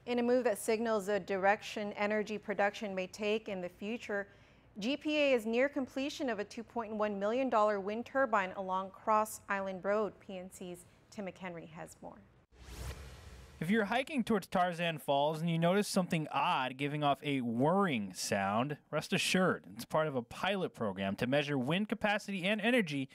In a move that signals the direction energy production may take in the future, GPA is near completion of a $2.1 million wind turbine along Cross Island Road. PNC's Tim McHenry has more. If you're hiking towards Tarzan Falls and you notice something odd giving off a whirring sound, rest assured it's part of a pilot program to measure wind capacity and energy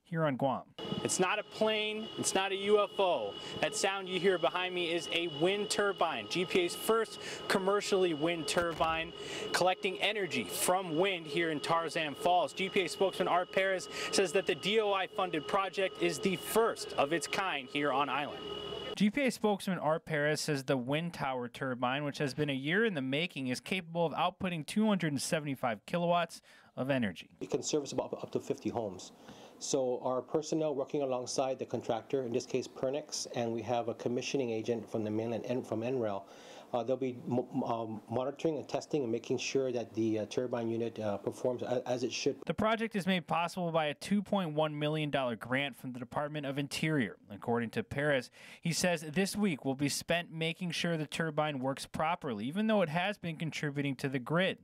here on Guam. It's not a plane, it's not a UFO. That sound you hear behind me is a wind turbine, GPA's first commercially wind turbine, collecting energy from wind here in Tarzan Falls. GPA spokesman Art Perez says that the DOI-funded project is the first of its kind here on island. GPA spokesman Art Perez says the wind tower turbine, which has been a year in the making, is capable of outputting 275 kilowatts of energy. It can service about up to 50 homes. So our personnel working alongside the contractor, in this case Pernix, and we have a commissioning agent from the mainland and from NREL. They'll be monitoring and testing and making sure that the turbine unit performs as it should. The project is made possible by a $2.1 million grant from the Department of Interior. According to Perez, he says this week will be spent making sure the turbine works properly, even though it has been contributing to the grid.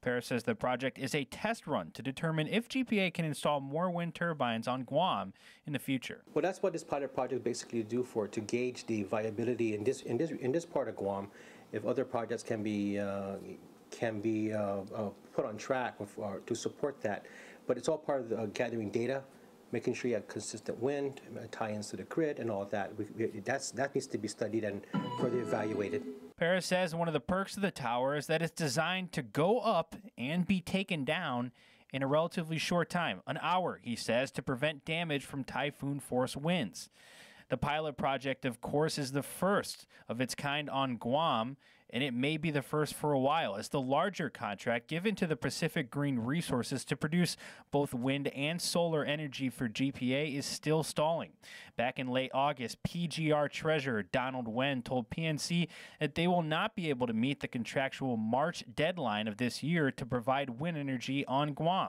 Perez says the project is a test run to determine if GPA can install more wind turbines on Guam in the future. Well, that's what this pilot project basically do to gauge the viability in this part of Guam. If other projects can be put on track to support that, but it's all part of gathering data, making sure you have consistent wind, tie-ins to the grid, and all of that. That needs to be studied and further evaluated. Perez says one of the perks of the tower is that it's designed to go up and be taken down in a relatively short time, an hour, he says, to prevent damage from typhoon-force winds. The pilot project, of course, is the first of its kind on Guam, and it may be the first for a while, as the larger contract given to the Pacific Green Resources to produce both wind and solar energy for GPA is still stalling. Back in late August, PGR Treasurer Donald Wen told PNC that they will not be able to meet the contractual March deadline of this year to provide wind energy on Guam.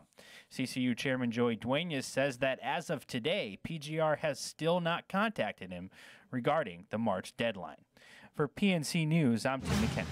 CCU Chairman Joey Duenas says that as of today, PGR has still not contacted him regarding the March deadline. For PNC News, I'm Tim McHenry.